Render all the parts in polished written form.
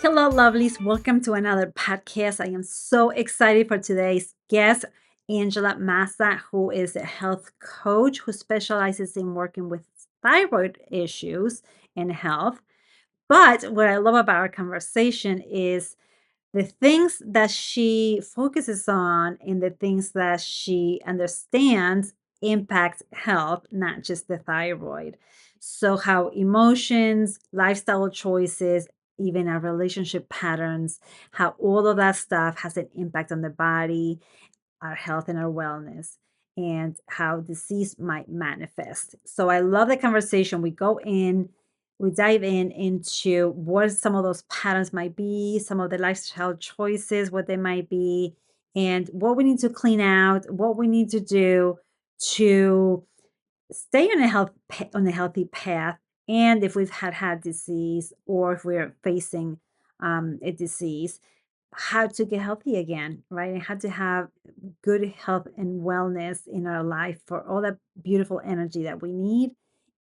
Hello, lovelies. Welcome to another podcast. I am so excited for today's guest, Angela Massa, who is a health coach who specializes in working with thyroid issues and health. But what I love about our conversation is the things that she focuses on and the things that she understands impact health, not just the thyroid. So, how emotions, lifestyle choices, even our relationship patterns, how all of that stuff has an impact on the body, our health, and our wellness, and how disease might manifest. So, I love the conversation. We dive in into what some of those patterns might be, some of the lifestyle choices, what they might be, and what we need to clean out, what we need to do to stay on on a healthy path. And if we've had disease or if we're facing a disease, how to get healthy again, right? And how to have good health and wellness in our life for all that beautiful energy that we need.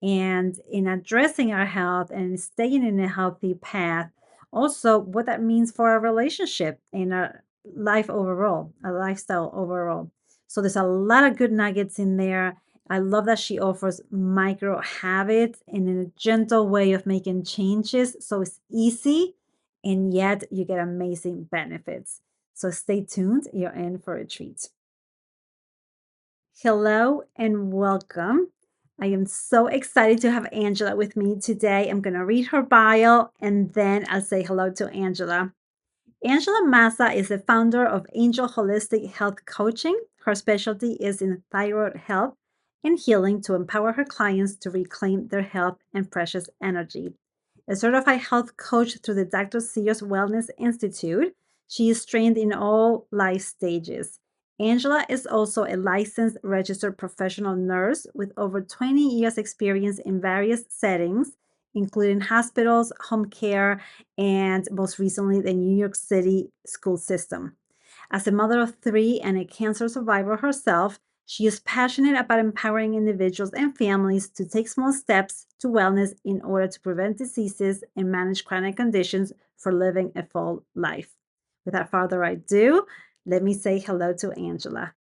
And in addressing our health and staying in a healthy path, also what that means for our relationship and our life overall, our lifestyle overall. So there's a lot of good nuggets in there. I love that she offers micro habits and in a gentle way of making changes. So it's easy and yet you get amazing benefits. So stay tuned. You're in for a treat. Hello and welcome. I am so excited to have Angela with me today. I'm going to read her bio and then I'll say hello to Angela. Angela Massa is the founder of Angel Holistic Health Coaching. Her specialty is in thyroid health and healing to empower her clients to reclaim their health and precious energy. A certified health coach through the Dr. Sears Wellness Institute, she is trained in all life stages. Angela is also a licensed registered professional nurse with over 20 years experience in various settings, including hospitals, home care, and most recently, the New York City school system. As a mother of three and a cancer survivor herself, she is passionate about empowering individuals and families to take small steps to wellness in order to prevent diseases and manage chronic conditions for living a full life. Without further ado, let me say hello to Angela.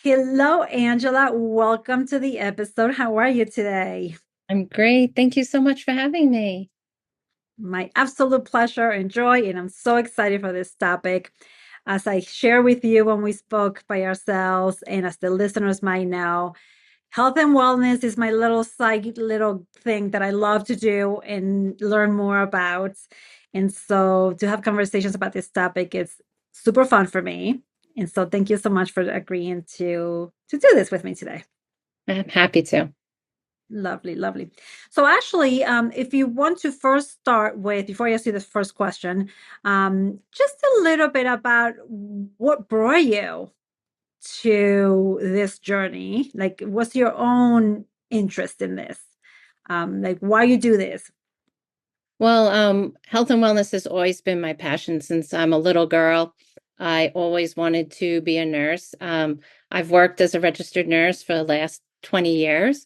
Hello, Angela. Welcome to the episode. How are you today? I'm great. Thank you so much for having me. My absolute pleasure and joy, and I'm so excited for this topic. As I share with you when we spoke by ourselves, and as the listeners might know, health and wellness is my little side little thing that I love to do and learn more about. And so to have conversations about this topic is super fun for me. And so thank you so much for agreeing to do this with me today. I'm happy to. Lovely, lovely. So actually, if you want to first start with, before I ask you the first question, just a little bit about what brought you to this journey. Like, what's your own interest in this? Like, why you do this? Well, health and wellness has always been my passion since I'm a little girl. I always wanted to be a nurse. I've worked as a registered nurse for the last 20 years.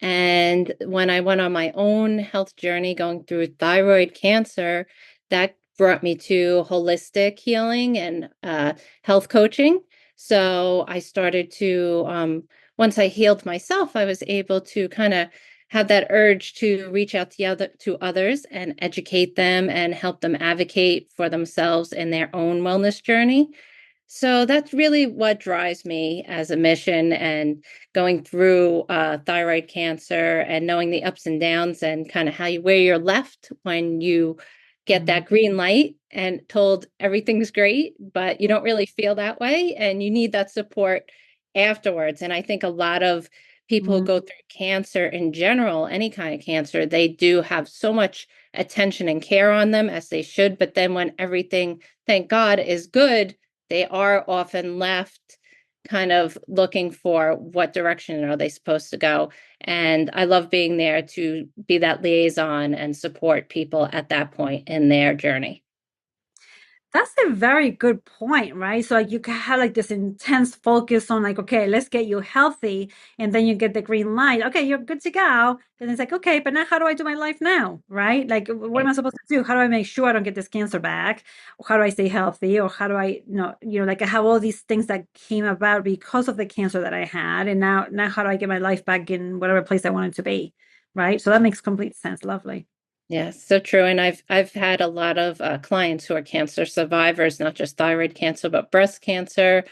And when I went on my own health journey going through thyroid cancer, that brought me to holistic healing and health coaching. So I started to, once I healed myself, I was able to kind of have that urge to reach out to others and educate them and help them advocate for themselves in their own wellness journey. So that's really what drives me as a mission and going through thyroid cancer and knowing the ups and downs and kind of where you're left when you get Mhm. that green light and told everything's great, but you don't really feel that way and you need that support afterwards. And I think a lot of people who Mhm. go through cancer in general, any kind of cancer, they do have so much attention and care on them as they should. But then when everything, thank God, is good, they are often left kind of looking for what direction are they supposed to go. And I love being there to be that liaison and support people at that point in their journey. That's a very good point, right? So like you can have like this intense focus on like, okay, let's get you healthy, and then you get the green light. Okay, you're good to go. Then it's like, okay, but now how do I do my life now, right? Like, what am Right. I supposed to do? How do I make sure I don't get this cancer back? Or how do I stay healthy? Or how do I, like I have all these things that came about because of the cancer that I had, and now how do I get my life back in whatever place I want it to be, right? So that makes complete sense. Lovely. Yes, so true. And I've had a lot of clients who are cancer survivors, not just thyroid cancer, but breast cancer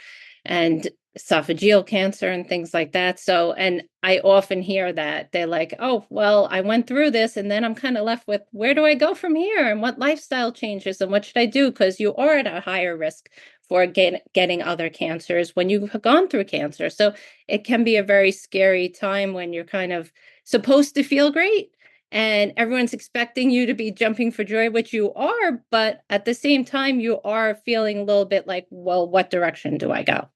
and esophageal cancer and things like that. So, and I often hear that they're like, "Oh, well, I went through this, and then I'm kind of left with where do I go from here, and what lifestyle changes, and what should I do?" Because you are at a higher risk for getting other cancers when you've gone through cancer. So it can be a very scary time when you're kind of supposed to feel great and everyone's expecting you to be jumping for joy, which you are, but at the same time, you are feeling a little bit like, well, what direction do I go?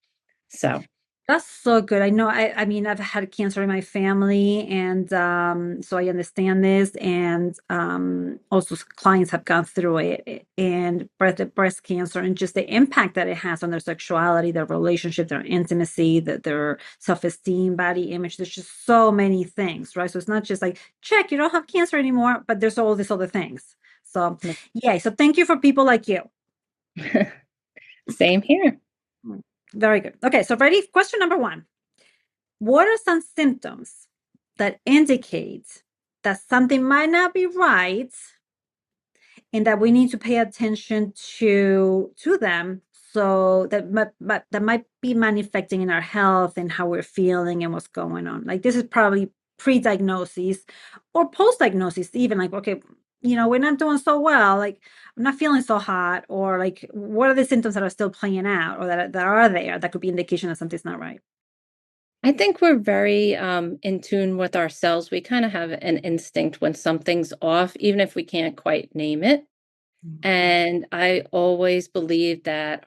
So, That's so good. I know I mean I've had cancer in my family, and so I understand this, and also clients have gone through it, and breast cancer, and just the impact that it has on their sexuality, their relationship, their intimacy, their self-esteem, body image. There's just so many things, right? So it's not just like check, you don't have cancer anymore, but there's all these other things. So yeah, so thank you for people like you. same here. Mm, very good. Okay, so ready? Question number one. What are some symptoms that indicate that something might not be right and that we need to pay attention to them, so that might be manifesting in our health and how we're feeling and what's going on? Like this is probably pre-diagnosis or post-diagnosis, even like, okay, we're not doing so well, like I'm not feeling so hot, or like what are the symptoms that are still playing out, or that are there that could be indication that something's not right? I think we're very in tune with ourselves. We kind of have an instinct when something's off, even if we can't quite name it. And I always believe that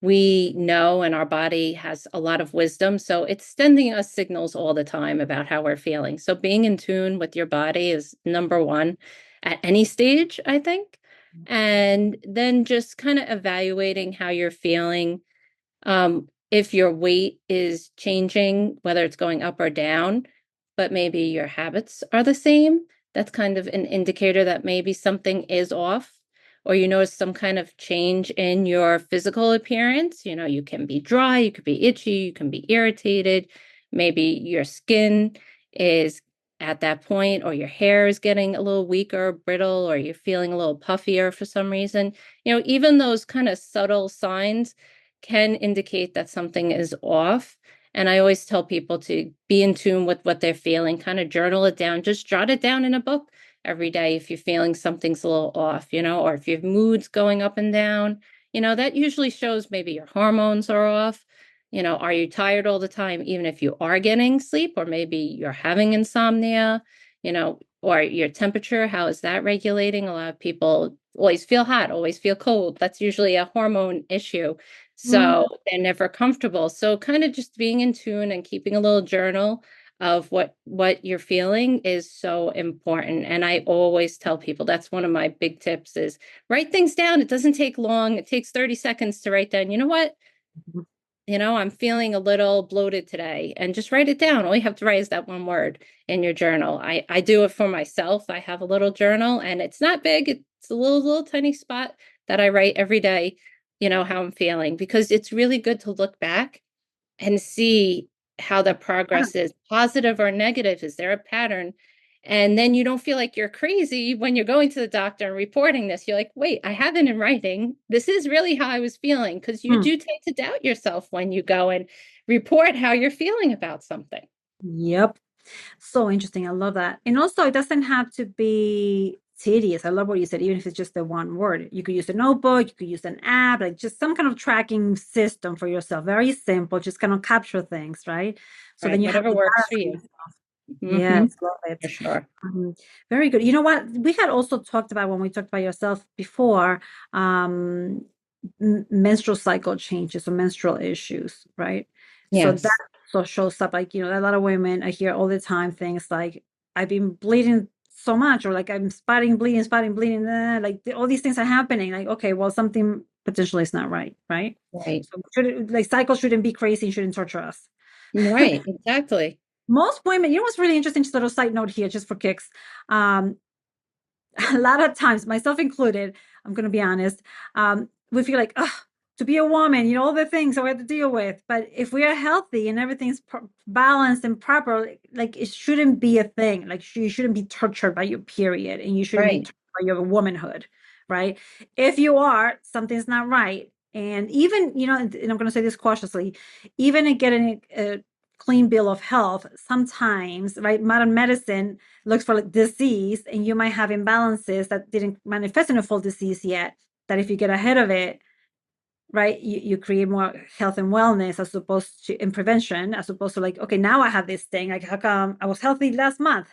we know and our body has a lot of wisdom. So it's sending us signals all the time about how we're feeling. So being in tune with your body is number one at any stage, I think. And then just kind of evaluating how you're feeling. If your weight is changing, whether it's going up or down, but maybe your habits are the same, that's kind of an indicator that maybe something is off. Or you notice some kind of change in your physical appearance. You know, you can be dry, you could be itchy, you can be irritated. Maybe your skin is at that point, or your hair is getting a little weaker, brittle, or you're feeling a little puffier for some reason. You know, even those kind of subtle signs can indicate that something is off. And I always tell people to be in tune with what they're feeling, kind of journal it down, just jot it down in a book every day if you're feeling something's a little off, or if your mood's going up and down, that usually shows maybe your hormones are off. Are you tired all the time, even if you are getting sleep, or maybe you're having insomnia, or your temperature, how is that regulating? A lot of people always feel hot, always feel cold. That's usually a hormone issue. Mm. So they're never comfortable. So kind of just being in tune and keeping a little journal of what you're feeling is so important. And I always tell people that's one of my big tips is write things down. It doesn't take long. It takes 30 seconds to write down, you know what? I'm feeling a little bloated today, and just write it down. All you have to write is that one word in your journal. I do it for myself. I have a little journal, and it's not big. It's a little tiny spot that I write every day, how I'm feeling, because it's really good to look back and see how the progress is, positive or negative. Is there a pattern? And then you don't feel like you're crazy when you're going to the doctor and reporting this. You're like, wait, I have it in writing. This is really how I was feeling. Because you Mm. do tend to doubt yourself when you go and report how you're feeling about something. Yep. So interesting. I love that. And also, it doesn't have to be tedious. I love what you said, even if it's just the one word. You could use a notebook, you could use an app, like just some kind of tracking system for yourself. Very simple, just kind of capture things, right? So then Right. you have Whatever the works data for for you. yourself. Hmm. Yes, love For it. sure. Um, Very good. You know what? We had also talked about, when we talked about yourself before, um, menstrual cycle changes or menstrual issues, right? So that Yes. so shows up like, a lot of women, I hear all the time things like, I've been bleeding so much, or like I'm spotting, bleeding, like all these things are happening. Like, okay, well, something potentially is not right, right? Right. So like cycles shouldn't be crazy, shouldn't torture us. Right. Exactly. Most women, you know what's really interesting, just a little side note here, just for kicks. Um, a lot of times, myself included, I'm going to be honest, we feel like, oh, to be a woman, all the things that we have to deal with. But if we are healthy and everything's balanced and proper, like it shouldn't be a thing. Like you shouldn't be tortured by your period, and you shouldn't be Right. tortured by your womanhood, right? If you are, something's not right. And even, and I'm going to say this cautiously, even in getting a clean bill of health, sometimes, right, modern medicine looks for like disease, and you might have imbalances that didn't manifest in a full disease yet, that if you get ahead of it, right, you create more health and wellness as opposed to in prevention, as opposed to like, okay, now I have this thing, like how come I was healthy last month?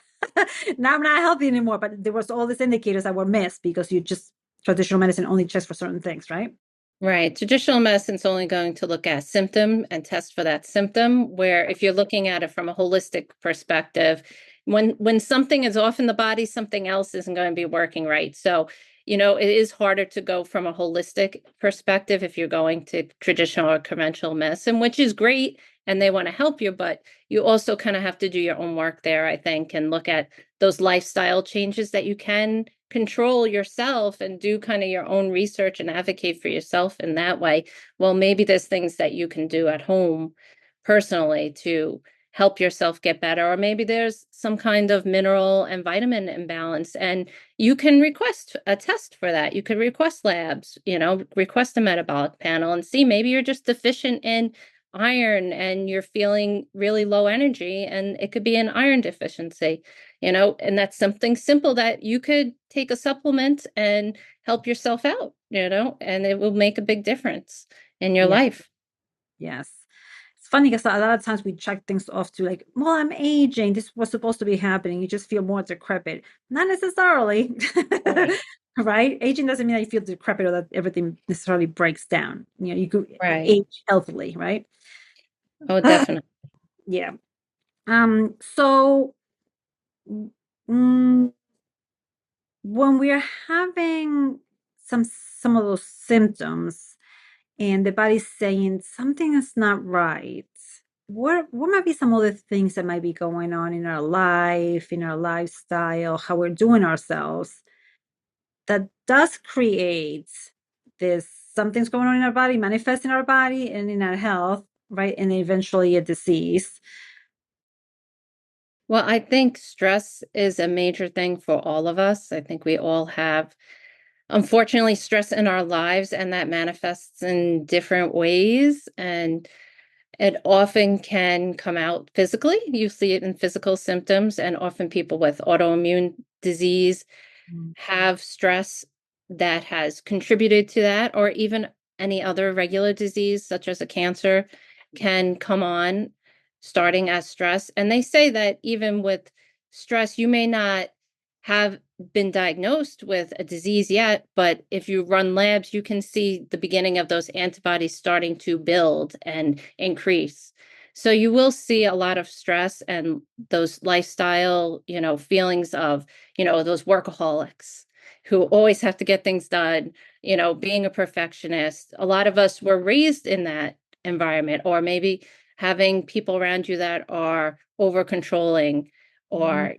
Now I'm not healthy anymore, but there was all these indicators that were missed because you just traditional medicine only checks for certain things, right? Right. Traditional medicine's only going to look at symptom and test for that symptom, where if you're looking at it from a holistic perspective, when something is off in the body, something else isn't going to be working right. So, it is harder to go from a holistic perspective if you're going to traditional or conventional medicine, which is great, and they want to help you, but you also kind of have to do your own work there, I think, and look at those lifestyle changes that you can control yourself and do kind of your own research and advocate for yourself in that way. Well, maybe there's things that you can do at home personally to help yourself get better, or maybe there's some kind of mineral and vitamin imbalance, and you can request a test for that. You could request labs, request a metabolic panel and see maybe you're just deficient in iron and you're feeling really low energy, and it could be an iron deficiency. And that's something simple that you could take a supplement and help yourself out, and it will make a big difference in your Yeah. life. Yes. It's funny because a lot of times we check things off to like, well, I'm aging. This was supposed to be happening. You just feel more decrepit. Not necessarily. Right. Right? Aging doesn't mean that you feel decrepit or that everything necessarily breaks down. You could Right. age healthily, right? Oh, definitely. Yeah. So mm, when we're having some of those symptoms and the body's saying something is not right, what might be some other things that might be going on in our life, in our lifestyle, how we're doing ourselves that does create this something's going on in our body, manifest in our body and in our health, right? And eventually a disease. Well, I think stress is a major thing for all of us. I think we all have, unfortunately, stress in our lives, and that manifests in different ways. And it often can come out physically. You see it in physical symptoms, and often people with autoimmune disease Mm. have stress that has contributed to that, or even any other regular disease, such as a cancer, can come on starting as stress. And they say that even with stress, you may not have been diagnosed with a disease yet, but if you run labs, you can see the beginning of those antibodies starting to build and increase. So you will see a lot of stress and those lifestyle, feelings of, those workaholics who always have to get things done, being a perfectionist. A lot of us were raised in that environment, or maybe having people around you that are over controlling, Mhm. or,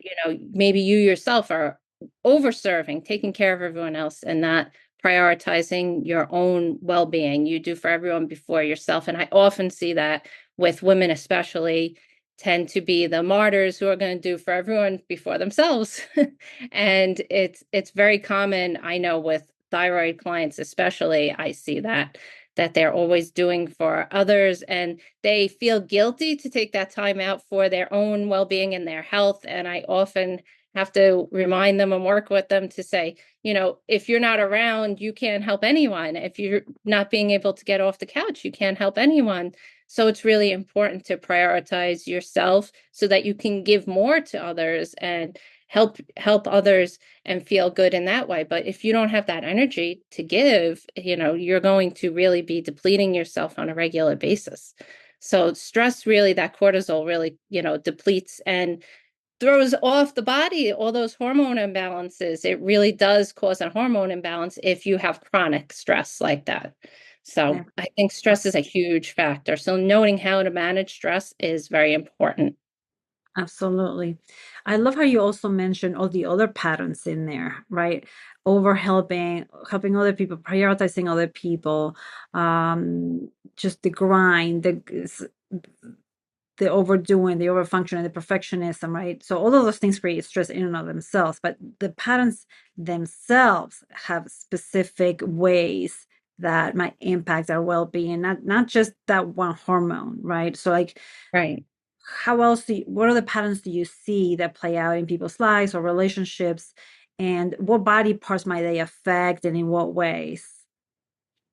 maybe you yourself are over serving, taking care of everyone else and not prioritizing your own well-being. You do for everyone before yourself. And I often see that with women, especially, tend to be the martyrs who are going to do for everyone before themselves. And it's very common, I know, with thyroid clients especially. I see that they're always doing for others, and they feel guilty to take that time out for their own well-being and their health. And I often have to remind them and work with them to say, if you're not around, you can't help anyone. If you're not being able to get off the couch, you can't help anyone. So it's really important to prioritize yourself so that you can give more to others and help others and feel good in that way. But if you don't have that energy to give, you're going to really be depleting yourself on a regular basis. So stress really, that cortisol really, depletes. And throws off the body, all those hormone imbalances. It really does cause a hormone imbalance if you have chronic stress like that. Yeah, So I think stress is a huge factor. So knowing how to manage stress is very important. absolutely. I love how you also mentioned all the other patterns in there, right? Over helping other people, prioritizing other people, just the grind, the overdoing, the overfunctioning, the perfectionism, right? So all of those things create stress in and of themselves, but the patterns themselves have specific ways that might impact our well-being, not just that one hormone, right? So like Right. how else what other patterns do you see that play out in people's lives or relationships? And what body parts might they affect and in what ways?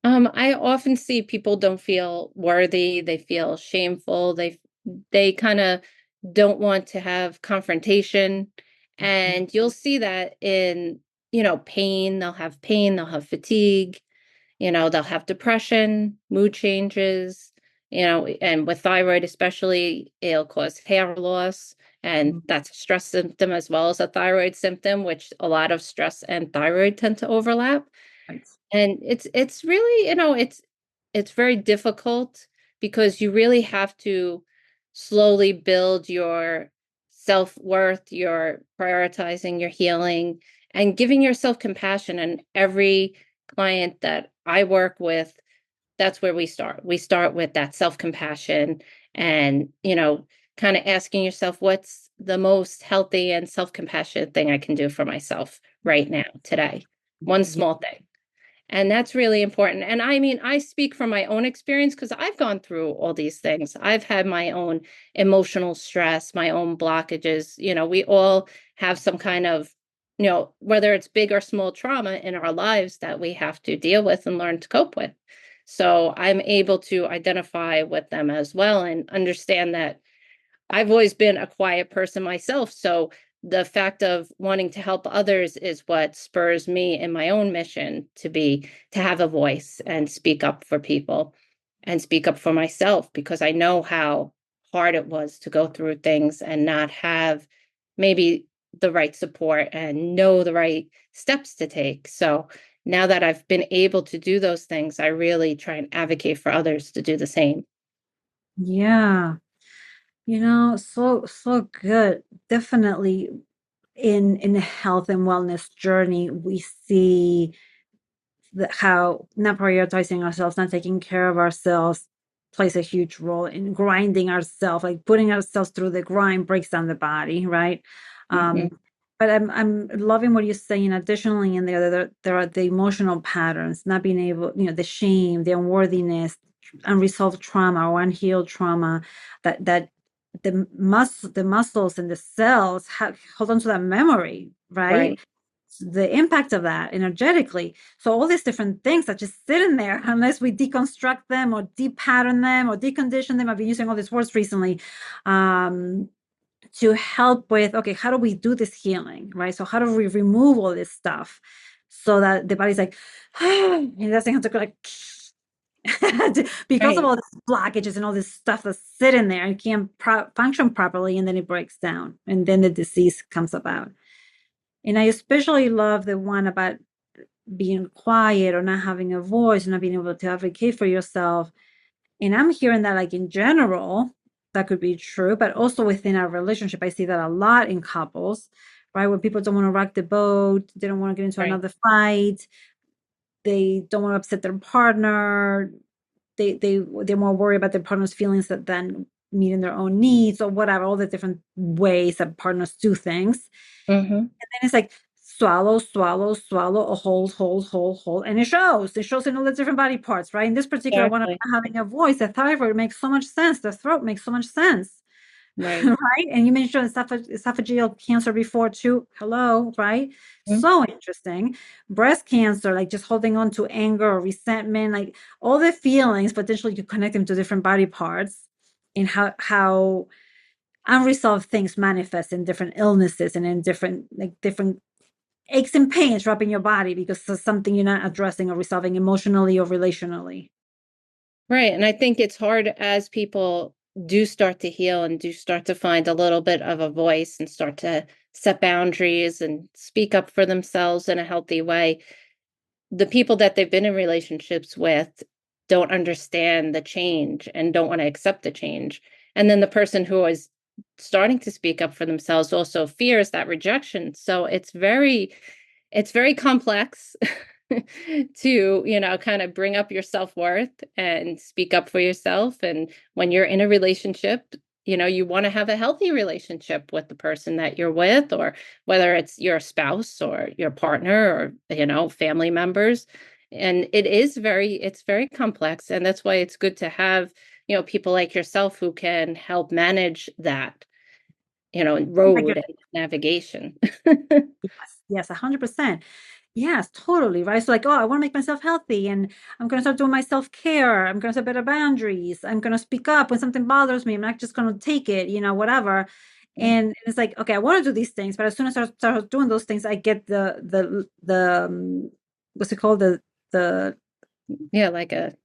I often see people don't feel worthy, they feel shameful, they kind of don't want to have confrontation. Mhm. And you'll see that in, pain, pain, they'll have fatigue, they'll have depression, mood changes, and with thyroid especially, it'll cause hair loss. And Mhm. that's a stress symptom as well as a thyroid symptom, which a lot of stress and thyroid tend to overlap. Right. And it's really, it's very difficult because you really have to slowly build your self-worth, your prioritizing your healing and giving yourself compassion. And every client that I work with, that's where we start. We start with that self-compassion and, kind of asking yourself, what's the most healthy and self-compassionate thing I can do for myself right now, today? One Yeah. small thing. And that's really important. And I mean, I speak from my own experience because I've gone through all these things. I've had my own emotional stress, my own blockages. We all have some kind of, whether it's big or small trauma in our lives that we have to deal with and learn to cope with. So I'm able to identify with them as well and understand that I've always been a quiet person myself. So the fact of wanting to help others is what spurs me in my own mission to have a voice and speak up for people and speak up for myself because I know how hard it was to go through things and not have maybe the right support and know the right steps to take. So now that I've been able to do those things, I really try and advocate for others to do the same. Yeah. So good. Definitely in the health and wellness journey, we see how not prioritizing ourselves, not taking care of ourselves plays a huge role in grinding ourselves, like putting ourselves through the grind breaks down the body, right? Mhm. Um, but I'm loving what you're saying. Additionally, in there are the emotional patterns, not being able, the shame, the unworthiness, unresolved trauma or unhealed trauma that the muscles and the cells hold on to that memory, right? Right. The impact of that energetically. So all these different things that just sit in there unless we deconstruct them or depattern them or decondition them. I've been using all these words recently to help with, okay, how do we do this healing, right? So how do we remove all this stuff so that the body's like, it doesn't have to go like, because of Right. all these blockages and all this stuff that's sitting there, it can't function properly, and then it breaks down, and then the disease comes about. And I especially love the one about being quiet or not having a voice, not being able to advocate for yourself. And I'm hearing that, like, in general, that could be true, but also within our relationship, I see that a lot in couples, right? When people don't want to rock the boat, they don't want to get into Right. another fight, they don't want to upset their partner, they're more worried about their partner's feelings than meeting their own needs or whatever, all the different ways that partners do things. Mhm. Then it's like swallow, swallow, swallow, or hold, and it shows in all the different body parts, right? In this particular one, Exactly. about having a voice, the thyroid makes so much sense, the throat makes so much sense. Right. Right? And you mentioned esophageal cancer before too. Hello, right? Mhm. So interesting. Breast cancer, like just holding on to anger or resentment, like all the feelings, potentially you connect them to different body parts and how unresolved things manifest in different illnesses and in different aches and pains up in your body because of something you're not addressing or resolving emotionally or relationally. Right, and I think it's hard as people do start to heal and do start to find a little bit of a voice and start to set boundaries and speak up for themselves in a healthy way, the people that they've been in relationships with don't understand the change and don't want to accept the change. And then the person who is starting to speak up for themselves also fears that rejection. So it's very complex to, kind of bring up your self-worth and speak up for yourself. And when you're in a relationship, you want to have a healthy relationship with the person that you're with, or whether it's your spouse or your partner or, family members. And it's very complex. And that's why it's good to have, people like yourself who can help manage that, I get road it. and navigation. Yes, yes, 100%. Yes, totally, right? So like, oh, I want to make myself healthy and I'm going to start doing my self-care. I'm going to set better boundaries. I'm going to speak up when something bothers me. I'm not just going to take it, whatever. And it's like, okay, I want to do these things, but as soon as I start doing those things, I get the what's it called? The Yeah, like that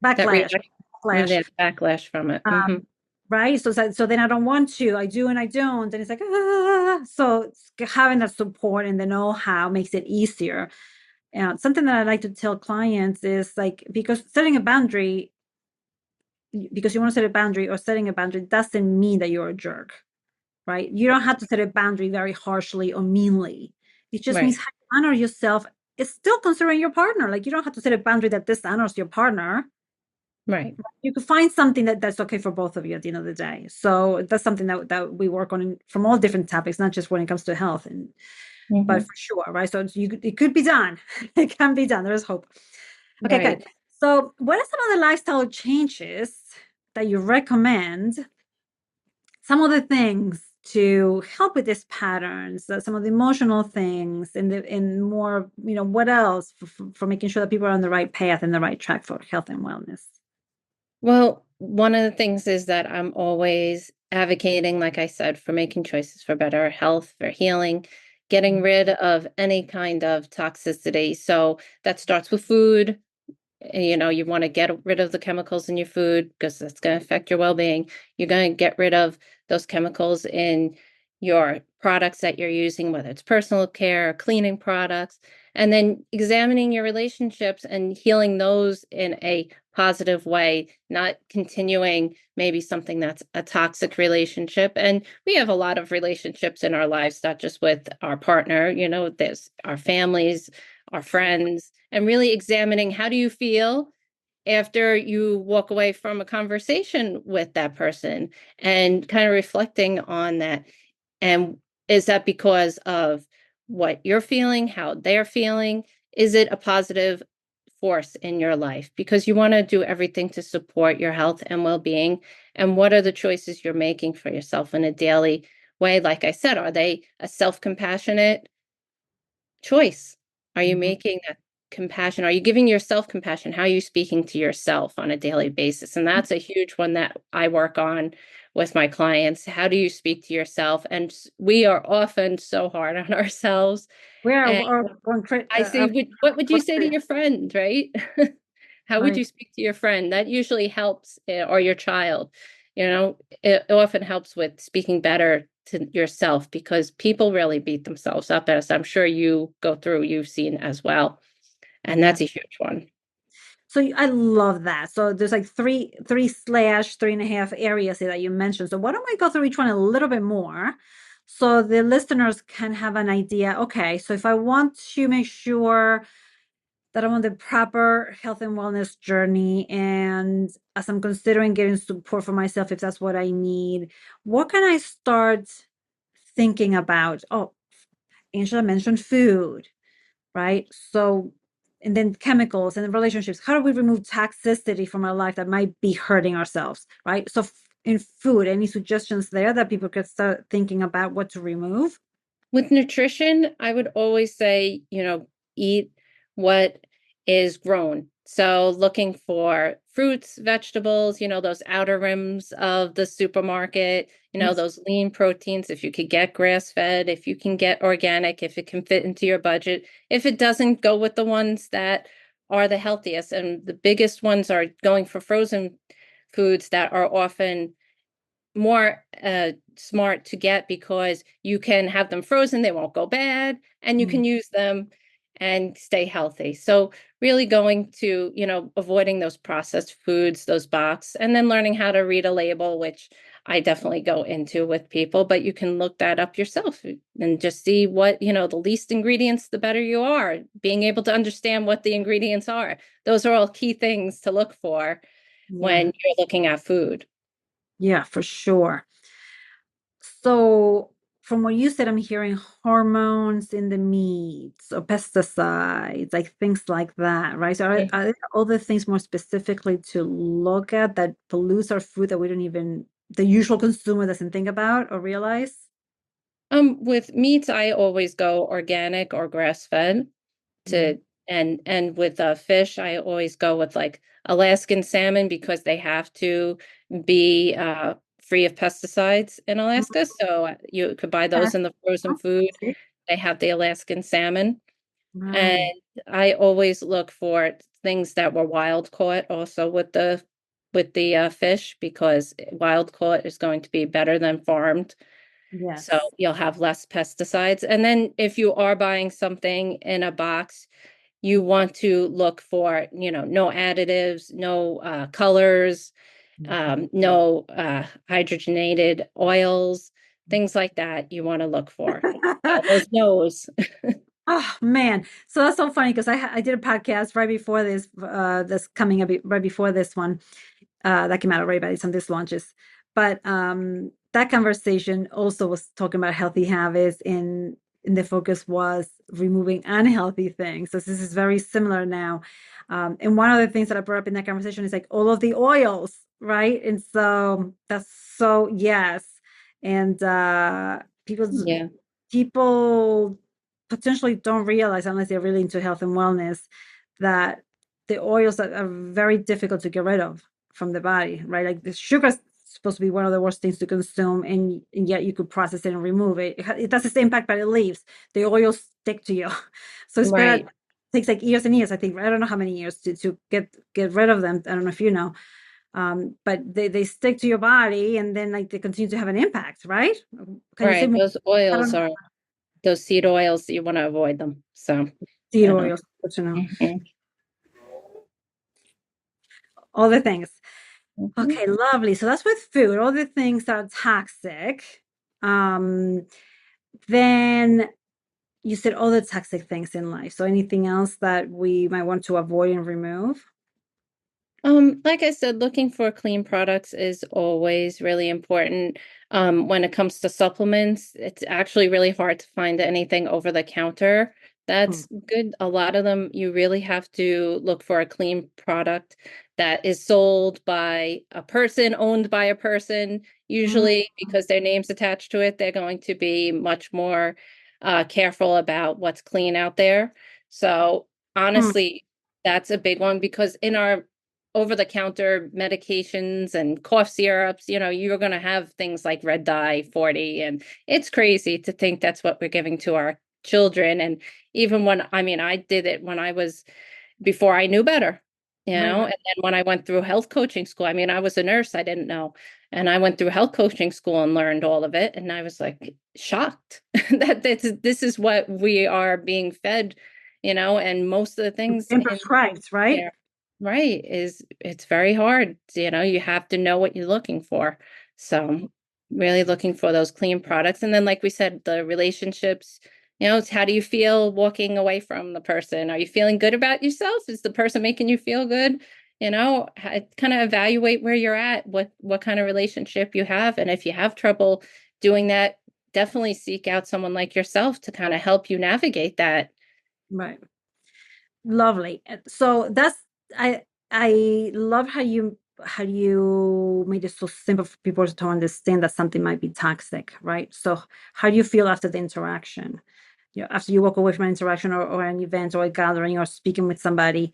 backlash, reaction, backlash. the backlash from it. Um, right? So then I don't want to. I do and I don't, and it's like so having that support and the know-how makes it easier. Something that I like to tell clients is like, because setting a boundary, because you want to set a boundary or setting a boundary doesn't mean that you're a jerk, right? You don't have to set a boundary very harshly or meanly. It just means Right, how you honor yourself. It's still considering your partner. Like you don't have to set a boundary that dishonors your partner. right. You could find something that's okay for both of you at the end of the day. So that's something that we work on from all different topics, not just when it comes to health, and but Mhm. for sure, right? So it could be done. It can be done. There's hope. Okay, Right. good. So what are some of the lifestyle changes that you recommend? Some of the things to help with these patterns, some of the emotional things, and more, what else for making sure that people are on the right path and the right track for health and wellness. Well, one of the things is that I'm always advocating, like I said, for making choices for better health, for healing, getting rid of any kind of toxicity. So that starts with food. You want to get rid of the chemicals in your food because that's going to affect your well-being. You're going to get rid of those chemicals in your products that you're using, whether it's personal care or cleaning products, and then examining your relationships and healing those in a positive way, not continuing maybe something that's a toxic relationship. And we have a lot of relationships in our lives, not just with our partner, there's our families, our friends, and really examining how do you feel after you walk away from a conversation with that person, and kind of reflecting on that. And is that because of what you're feeling, how they're feeling? Is it a positive force in your life? Because you want to do everything to support your health and well-being. And what are the choices you're making for yourself in a daily way? Like I said, are they a self-compassionate choice? Are you Mhm. making that compassion? Are you giving yourself compassion? How are you speaking to yourself on a daily basis? And that's a huge one that I work on with my clients. How do you speak to yourself? And we are often so hard on ourselves. And We're going I say, what would you say to your friend, right? How would right. you speak to your friend? That usually helps, or your child. It often helps with speaking better to yourself, because people really beat themselves up, as I'm sure you've seen as well. And Yeah. that's a huge one. So I love that. So there's like three slash 3.5 areas here that you mentioned. So why don't we go through each one a little bit more so the listeners can have an idea? Okay, so if I want to make sure that I'm on the proper health and wellness journey, and as I'm considering getting support for myself, if that's what I need, what can I start thinking about? Oh, Angela mentioned food, right? So, and then chemicals and then relationships. How do we remove toxicity from our life that might be hurting ourselves, right? So, in food, any suggestions there that people could start thinking about what to remove? With nutrition, I would always say, eat what is grown. So looking for fruits, vegetables, those outer rims of the supermarket, Yes. those lean proteins, if you could get grass-fed, if you can get organic, if it can fit into your budget, if it doesn't, go with the ones that are the healthiest. And the biggest ones are going for frozen foods that are often more smart to get because you can have them frozen, they won't go bad, and you Mm. can use them and stay healthy. So really going to, avoiding those processed foods, those box, and then learning how to read a label, which I definitely go into with people, but you can look that up yourself and just see what, the least ingredients, the better you are. Being able to understand what the ingredients are. Those are all key things to look for when Yeah. you're looking at food. Yeah, for sure. So from what you said, I'm hearing hormones in the meats or pesticides, like things like that, right? So are there other things more specifically to look at that pollutes our food that we don't even, the usual consumer doesn't think about or realize? With meats, I always go organic or grass-fed Mm. to and with fish, I always go with like Alaskan salmon because they have to be free of pesticides in Alaska. So you could buy Okay. those in the frozen food. See? They have the Alaskan salmon. And Right. I always look for things that were wild caught also with the fish because wild caught is going to be better than farmed. So Yes. you'll have less pesticides. And then if you are buying something in a box, you want to look for, no additives, no colors, no hydrogenated oils, things like that you want to look for. Those no's. Oh man, so that's so funny because I did a podcast right before this coming up right before this one that came out already by the time this launches. But that conversation also was talking about healthy habits, and the focus was removing unhealthy things. So this is very similar now. And one of the things that I brought up in that conversation is like all of the oils, right? And so that's so yes, and Yeah, people potentially don't realize unless they're really into health and wellness that the oils that are very difficult to get rid of from the body, right? Like the sugar is supposed to be one of the worst things to consume, and yet you could process it and remove it. It does the same impact, but it leaves. The oils stick to you. So it's better. right, It takes like years and years, I think. I don't know how many years to get rid of them. I don't know if you know. But they stick to your body and then like they continue to have an impact, right? Can you say right. more? Those I oils don't know. are those seed oils, you want to avoid them. So, Seed you know. oils, good to know. Mhm, All the things. mhm. Okay, lovely. So that's with food, all the things that are toxic. Um, then you said all the toxic things in life. So anything else that we might want to avoid and remove? Like I said, looking for clean products is always really important. When it comes to supplements, it's actually really hard to find anything over the counter Hmm. that's good. A lot of them, you really have to look for a clean product that is sold by a person, owned by a person. Mm, Usually, because their name's attached to it, they're going to be much more careful about what's clean out there. So mm. honestly, that's a big one because in our over the counter medications and cough syrups, you're going to have things like red dye 40. And it's crazy to think that's what we're giving to our children. And even I mean, I did it when I was, before I knew better, Right, right. and then when I went through health coaching school, I mean, I was a nurse, I didn't know. And I went through health coaching school and learned all of it. And I was like shocked that this is what we are being fed, and most of the things And in prescribed, right? there, right, is it's very hard. You have to know what you're looking for. So really looking for those clean products. And then, like we said, the relationships, it's how do you feel walking away from the person? Are you feeling good about yourself? Is the person making you feel good? Kind of evaluate where you're at, what kind of relationship you have. And if you have trouble doing that, definitely seek out someone like yourself to kind of help you navigate that. Right. Lovely. So I love how you made it so simple for people to understand that something might be toxic, right? So how do you feel after the interaction? After you walk away from an interaction or an event or a gathering or speaking with somebody,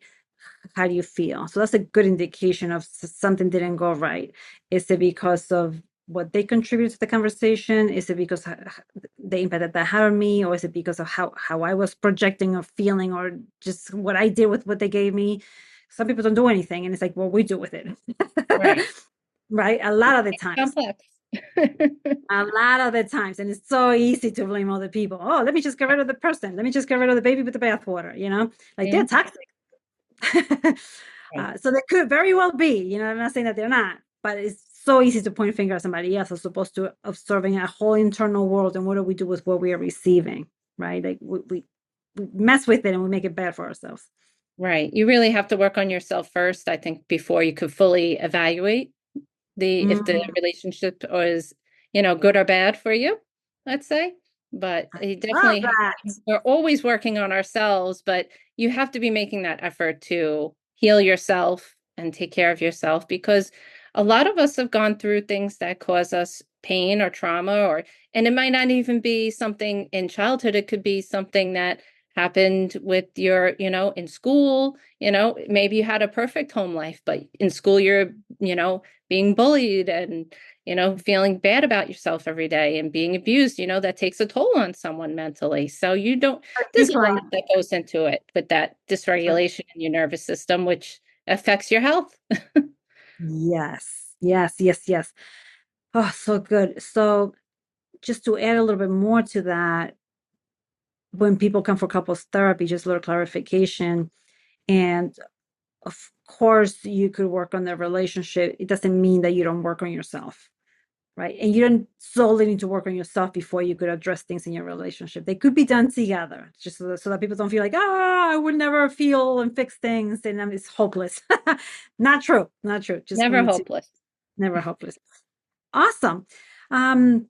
how do you feel? So that's a good indication of something didn't go right. Is it because of what they contribute to the conversation? Is it because the impact that that had on me, or is it because of how I was projecting or feeling, or just what I did with what they gave me? Some people don't do anything, and it's like, well, we do with it, Right. right? A lot of the It's times, complex. A lot of the times, and it's so easy to blame other people. Oh, let me just get rid of the person. Let me just get rid of the baby with the bathwater, like they're Mhm. toxic. Right. So they could very well be, I'm not saying that they're not, but it's so easy to point a finger at somebody else as opposed to observing a whole internal world and what do we do with what we are receiving, right? Like we mess with it and we make it bad for ourselves. Right. You really have to work on yourself first, I think, before you could fully evaluate if the Mm, relationship was, good or bad for you, let's say. But I you love definitely, that. we're always working on ourselves, but you have to be making that effort to heal yourself and take care of yourself because a lot of us have gone through things that cause us pain or trauma and it might not even be something in childhood. It could be something that happened with your, in school, maybe you had a perfect home life, but in school being bullied and feeling bad about yourself every day and being abused, that takes a toll on someone mentally. So there's a Usually, lot that goes into it with that dysregulation in your nervous system, which affects your health. yes, yes, yes, yes. Oh, so good. So just to add a little bit more to that, when people come for couples therapy, just a little clarification. And of course, you could work on the relationship. It doesn't mean that you don't work on yourself, right? And you don't solely need to work on yourself before you could address things in your relationship. They could be done together, just so that people don't feel like, I would never feel and fix things, and it's hopeless. Not true. Not true. Just Never wanted to hopeless. never hopeless. Awesome. Um,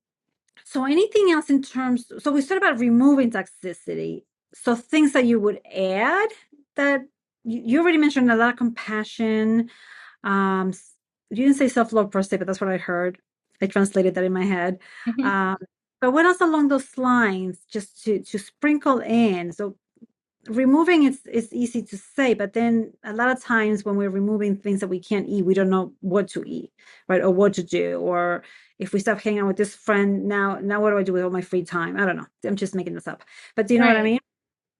so anything else in terms, so we started about removing toxicity. So things that you would add that you already mentioned a lot of compassion. You didn't say self-love per se, but that's what I heard. I translated that in my head. Mhm. Um, but what else along those lines, just to sprinkle in? So removing it's easy to say, but then a lot of times when we're removing things that we can't eat, we don't know what to eat, right? Or what to do. Or if we stop hanging out with this friend, now what do I do with all my free time? I don't know. I'm just making this up. But do you know what I Right. mean?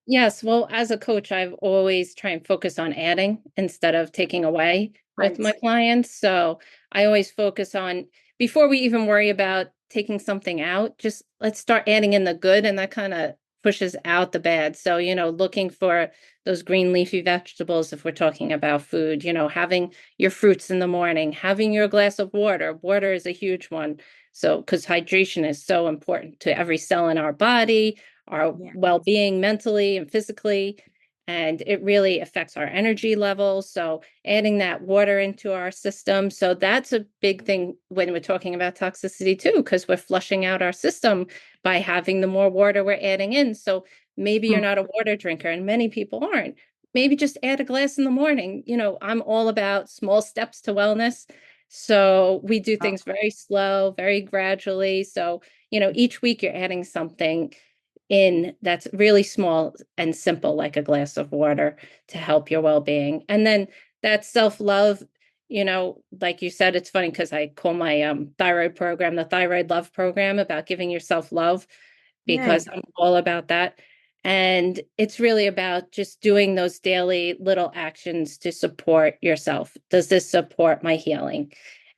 Yes, well, as a coach, I've always try and focus on adding instead of taking away with Right. my clients. So I always focus on before we even worry about taking something out, just let's start adding in the good, and that kind of pushes out the bad. So, looking for those green leafy vegetables if we're talking about food, having your fruits in the morning, having your glass of water. Water is a huge one. So, because hydration is so important to every cell in our body, our Yeah. well-being mentally and physically, and it really affects our energy levels. So adding that water into our system. So that's a big thing when we're talking about toxicity too, because we're flushing out our system by having the more water we're adding in. So maybe you're Hmm. not a water drinker, and many people aren't. Maybe just add a glass in the morning. I'm all about small steps to wellness. So we do things very slow, very gradually. So, each week you're adding something in that's really small and simple, like a glass of water to help your well-being. And then that self-love, like you said, it's funny because I call my thyroid program the Thyroid Love Program, about giving yourself love, because Yay. I'm all about that. And it's really about just doing those daily little actions to support yourself. Does this support my healing?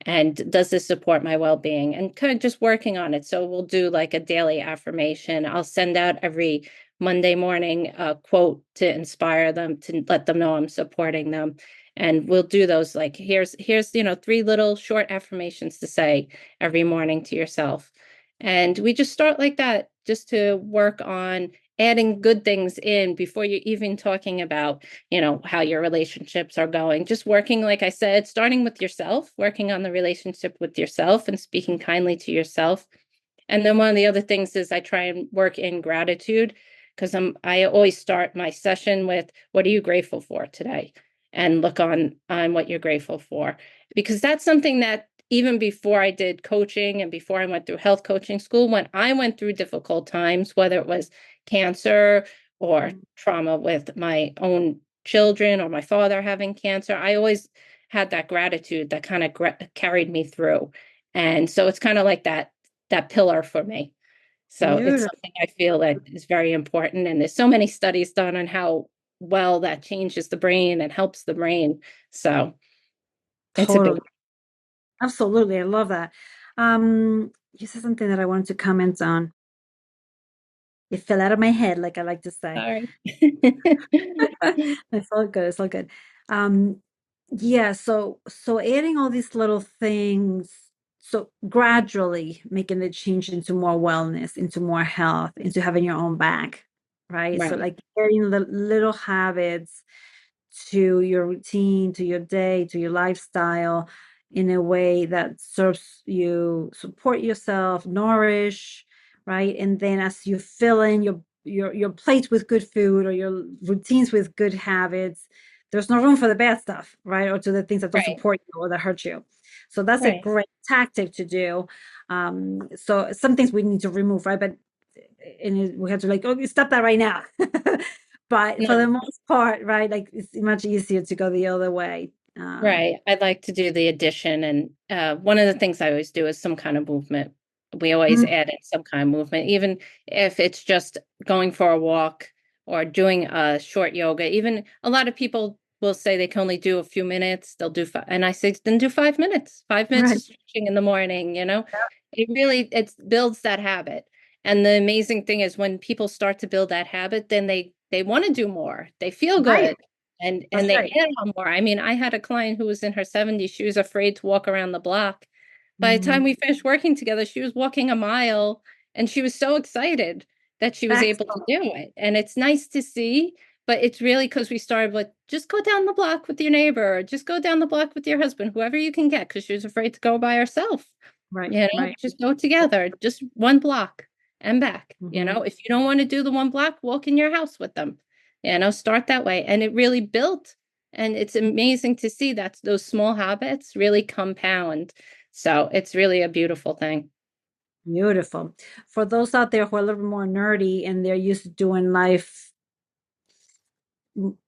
And does this support my well-being? And kind of just working on it. So we'll do like a daily affirmation. I'll send out every Monday morning a quote to inspire them, to let them know I'm supporting them. And we'll do those, like here's 3 little short affirmations to say every morning to yourself. And we just start like that, just to work on adding good things in before you're even talking about, how your relationships are going. Just working, like I said, starting with yourself, working on the relationship with yourself and speaking kindly to yourself. And then one of the other things is I try and work in gratitude, because I always start my session with, what are you grateful for today? And look on what you're grateful for. Because that's something that even before I did coaching and before I went through health coaching school, when I went through difficult times, whether it was cancer or trauma with my own children or my father having cancer, I always had that gratitude that kind of carried me through. And so it's kind of like that pillar for me. So it's Beautiful. something I feel that is very important. And there's so many studies done on how well that changes the brain and helps the brain. So it's a big, Totally. Absolutely. I love that. You said something that I wanted to comment on. It fell out of my head, like I like to say. Sorry. It's all good. It's all good. Um, yeah, so adding all these little things, so gradually making the change into more wellness, into more health, into having your own back, right? So Right, like adding little habits to your routine, to your day, to your lifestyle in a way that serves you, support yourself, nourish, right? And then as you fill in your plate with good food or your routines with good habits, there's no room for the bad stuff, right? Or to the things that don't right, support you or that hurt you. So that's a right. great tactic to do. So some things we need to remove, right? But we have to like, oh, stop that right now. But for the No, most part, right, like it's much easier to go the other way. right. I'd like to do the addition, and one of the things I always do is some kind of movement. We always Mm, add in some kind of movement, even if it's just going for a walk or doing a short yoga. Even a lot of people will say they can only do a few minutes. They'll do five, and I say then do 5 minutes. 5 minutes right. of stretching in the morning. It really it builds that habit. And the amazing thing is when people start to build that habit, then they want to do more. They feel Right. good and That's they right. add on more. I mean, I had a client who was in her 70s. She was afraid to walk around the block. By the time Mhm. we finished working together, she was walking a mile and she was so excited that she was able to Excellent. do it. And it's nice to see, but it's really because we started with just go down the block with your neighbor, or just go down the block with your husband, whoever you can get, because she was afraid to go by herself. Right, right. Just go together, just one block and back. Mhm. If you don't want to do the one block, walk in your house with them. Start that way. And it really built. And it's amazing to see that those small habits really compound. So it's really a beautiful thing. Beautiful. For those out there who are a little bit more nerdy and they're used to doing life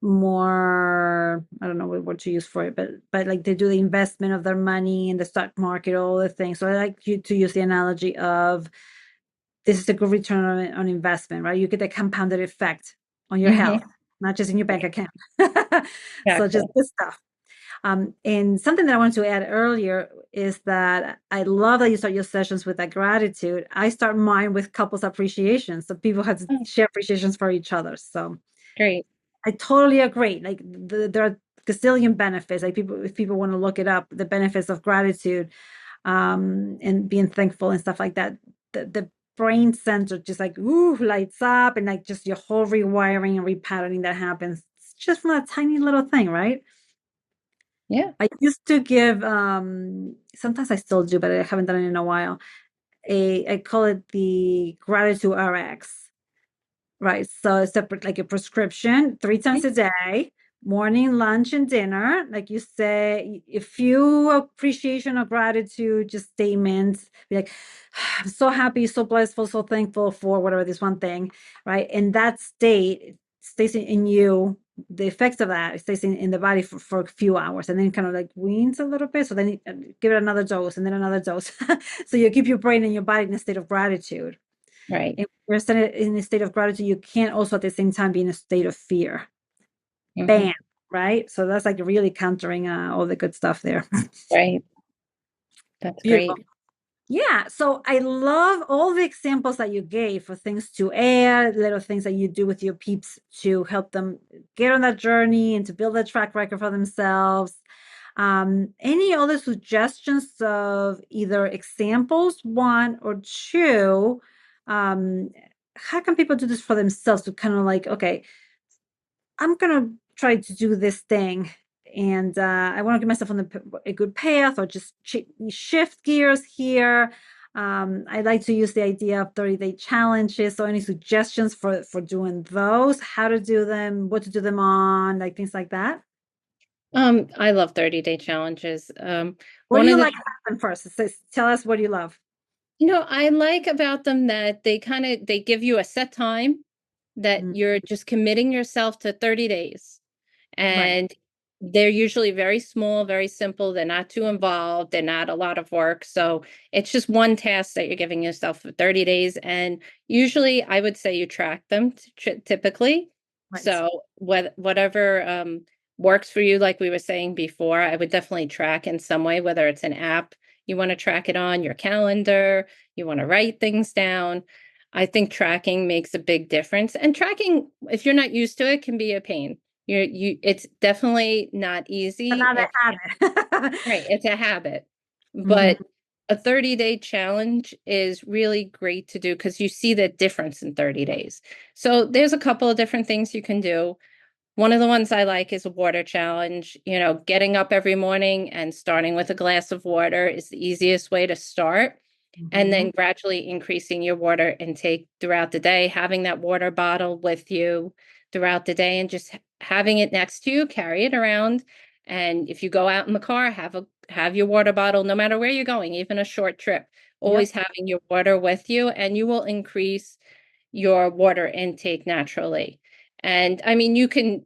more, I don't know what word to use for it, but like they do the investment of their money in the stock market, all the things. So I like you to use the analogy of this is a good return on investment, right? You get the compounded effect on your health, Hmm. not just in your bank account. So just Exactly. good stuff. And something that I wanted to add earlier is that I love that you start your sessions with that gratitude. I start mine with couples appreciation. So people have to Oh, share appreciations for each other. So great. I totally agree. Like there are gazillion benefits. Like people, if people want to look it up, the benefits of gratitude, and being thankful and stuff like that. The brain center just like ooh lights up, and like just your whole rewiring and repatterning that happens just from that tiny little thing, right? Yeah. I used to give sometimes I still do, but I haven't done it in a while. I call it the gratitude RX. Right. So it's like a prescription 3 times a day, morning, lunch, and dinner. Like you say, a few appreciation or gratitude, just statements. Be like, I'm so happy, so blissful, so thankful for whatever this one thing. Right. And that state stays in you. The effects of that it stays in the body for a few hours and then kind of like weans a little bit. So then you, give it another dose and then another dose. So you keep your brain and your body in a state of gratitude. Right. If you're in a state of gratitude, you can't also at the same time be in a state of fear. Hmm. Bam, right? So that's like really countering all the good stuff there. Right. That's Beautiful. great. Yeah, so I love all the examples that you gave for things to add, little things that you do with your peeps to help them get on that journey and to build a track record for themselves. Any other suggestions of either examples, one or two? Um, how can people do this for themselves to kind of like, okay, I'm gonna try to do this thing, and I want to get myself on a good path, or just shift gears here. I like to use the idea of 30-day challenges. So, any suggestions for doing those? How to do them? What to do them on? Like things like that. I love 30-day challenges. What do One you of the like about them first? Tell us what you love. I like about them that they give you a set time that Mm, you're just committing yourself to 30 days. right. And they're usually very small, very simple. They're not too involved. They're not a lot of work. So it's just one task that you're giving yourself for 30 days. And usually I would say you track them typically. Right. So whatever works for you, like we were saying before, I would definitely track in some way, whether it's an app. You want to track it on your calendar. You want to write things down. I think tracking makes a big difference. And tracking, if you're not used to it, can be a pain. It's definitely not easy. Another habit. Right, it's a habit. Mhm. But a 30-day challenge is really great to do because you see the difference in 30 days. So there's a couple of different things you can do. One of the ones I like is a water challenge. Getting up every morning and starting with a glass of water is the easiest way to start. And Mhm. then gradually increasing your water intake throughout the day, having that water bottle with you throughout the day and just having it next to you, carry it around. And if you go out in the car, have your water bottle no matter where you're going, even a short trip, Yep. always having your water with you, and you will increase your water intake naturally. And I mean, you can,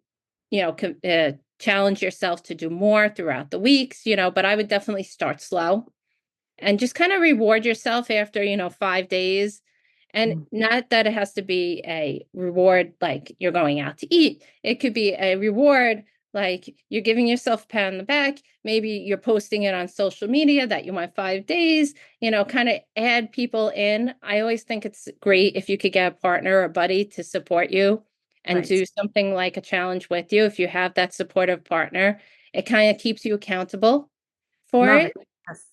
challenge yourself to do more throughout the weeks, but I would definitely start slow and just kind of reward yourself after, 5 days. And Mm. not that it has to be a reward like you're going out to eat. It could be a reward like you're giving yourself a pat on the back. Maybe you're posting it on social media that you went 5 days, kind of add people in. I always think it's great if you could get a partner or a buddy to support you and Right. do something like a challenge with you. If you have that supportive partner, it kind of keeps you accountable for Love it. it. Yes.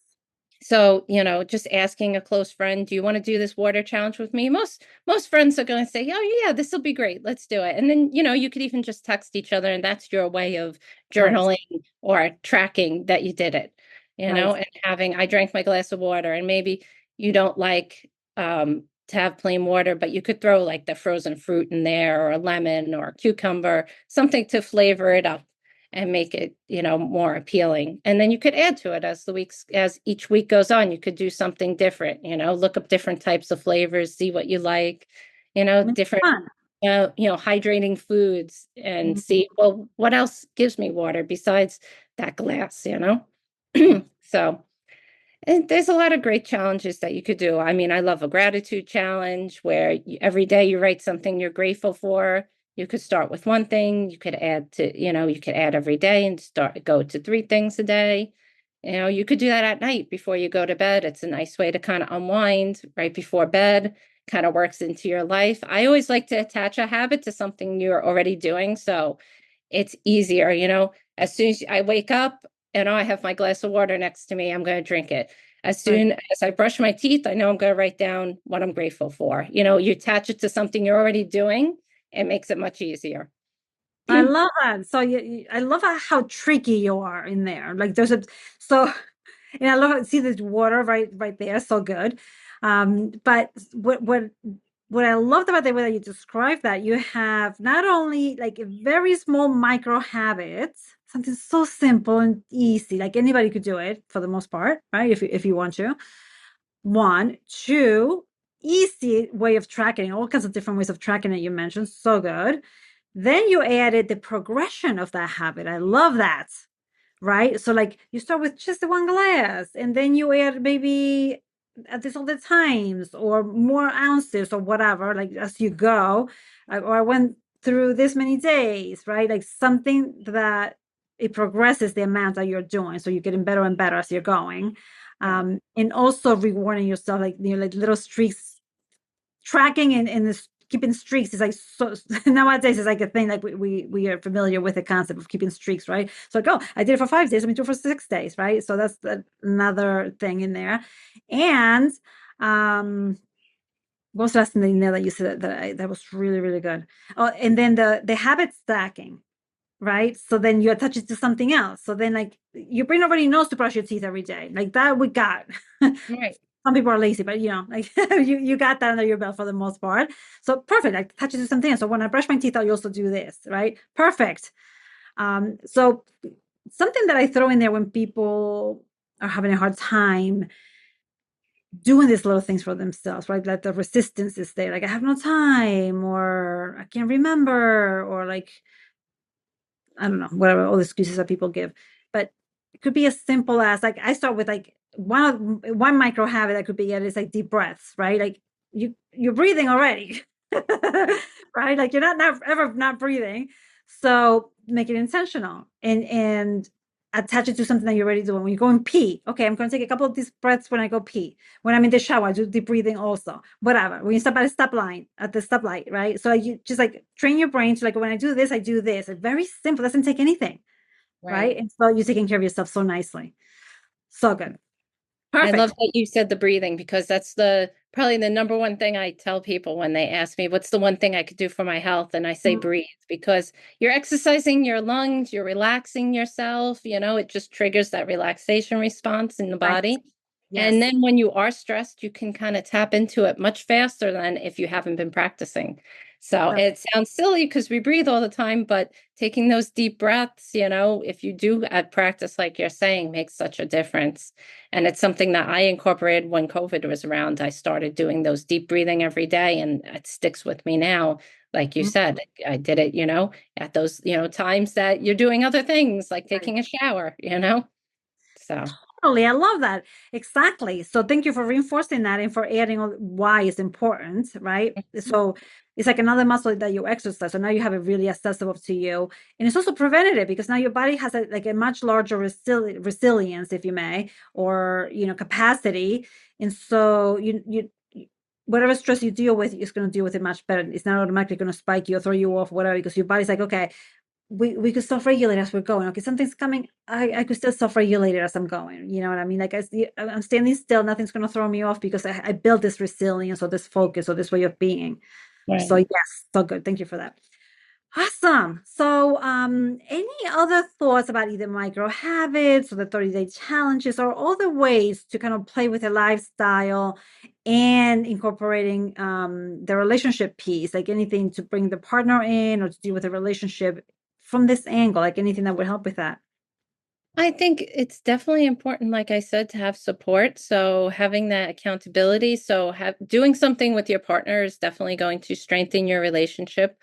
So, just asking a close friend, do you want to do this water challenge with me? Most friends are going to say, "Oh yeah, this will be great. Let's do it." And then, you could even just text each other and that's your way of Right. journaling or tracking that you did it. Right. And having I drank my glass of water and maybe you don't like to have plain water, but you could throw like the frozen fruit in there or a lemon or a cucumber, something to flavor it up and make it, more appealing. And then you could add to it as each week goes on. You could do something different, look up different types of flavors, see what you like, I mean, different, fun. hydrating foods and Mhm. see, well, what else gives me water besides that glass. Right. So, and there's a lot of great challenges that you could do. I mean, I love a gratitude challenge where every day you write something you're grateful for. You could start with one thing, you could add every day and go to 3 things a day. You could do that at night before you go to bed. It's a nice way to kind of unwind right before bed, kind of works into your life. I always like to attach a habit to something you're already doing. So it's easier, as soon as I wake up and I have my glass of water next to me, I'm going to drink it. As Right. soon as I brush my teeth, I know I'm going to write down what I'm grateful for. You attach it to something you're already doing, it makes it much easier. I love that. So I love how tricky you are in there. Like there's a so and I love see the water right there, so good. But what I loved about the way that you described that, you have not only like a very small micro habits, something so simple and easy, like anybody could do it for the most part, right? If you want to. One, two, easy way of tracking, all kinds of different ways of tracking it you mentioned, so good. Then you added the progression of that habit. I love that. Right? So like you start with just the one glass and then you add maybe at this other times or more ounces or whatever, like as you go. Or I went through this many days, right? Like something that it progresses the amount that you're doing. So you're getting better and better as you're going. Right. And also rewarding yourself, like like little streaks, tracking and this keeping streaks is like so nowadays is like a thing, like we are familiar with the concept of keeping streaks, right? So like, oh, I did it for 5 days, let me do it for 6 days, right? So that's another thing in there. And what was the last thing in there that you said that was really, really good? Oh, and then the habit stacking, right? So then you attach it to something else. So then like your brain already knows to brush your teeth every day. Like that we got. Right. Some people are lazy, but like you got that under your belt for the most part. So perfect. Like touch it to something else. So when I brush my teeth, I also do this, right? Perfect. So something that I throw in there when people are having a hard time doing these little things for themselves, right? Like the resistance is there, like I have no time, or I can't remember, or like I don't know, whatever all the excuses that people give. But it could be as simple as like I start with like one micro habit that could be it is like deep breaths, right? Like you're breathing already. Right? Like you're not ever not breathing. So make it intentional. And attach it to something that you're already doing. When you go and pee, okay, I'm going to take a couple of these breaths when I go pee. When I'm in the shower, I do deep breathing also. Whatever. When you stop at the stoplight, right? So you just like train your brain to like when I do this, I do this. It's very simple. Doesn't take anything, right? Right. And so you're taking care of yourself so nicely. So good. I love Perfect. that you said the breathing because that's the probably the number one thing I tell people when they ask me, what's the one thing I could do for my health? And I say Mhm. breathe because you're exercising your lungs, you're relaxing yourself, it just triggers that relaxation response in the Right. body. And Yes. then when you are stressed, you can kind of tap into it much faster than if you haven't been practicing. So That's it sounds silly because we breathe all the time, but taking those deep breaths, if you do at practice, like you're saying, makes such a difference. And it's something that I incorporated when COVID was around. I started doing those deep breathing every day, and it sticks with me now. Like you mhm. said, I did it, at those, times that you're doing other things like Right. taking a shower. So, Totally. I love that. Exactly. So thank you for reinforcing that and for adding why is important, right? So it's like another muscle that you exercise. So now you have it really accessible to you. And it's also preventative because now your body has like a much larger resilience, if you may, or capacity. And so whatever stress you deal with, is going to deal with it much better. It's not automatically going to spike you or throw you off, whatever, because your body's like, okay, we could self-regulate as we're going. Okay, something's coming. I could still self-regulate it as I'm going. You know what I mean? Like I'm standing still, nothing's gonna throw me off because I built this resilience or this focus or this way of being. So right. yes, so good. Thank you for that. Awesome. So any other thoughts about either micro habits or the 30-day challenges or other ways to kind of play with a lifestyle and incorporating the relationship piece, like anything to bring the partner in or to deal with a relationship from this angle, like anything that would help with that? I think it's definitely important, like I said, to have support. So having that accountability. So doing something with your partner is definitely going to strengthen your relationship.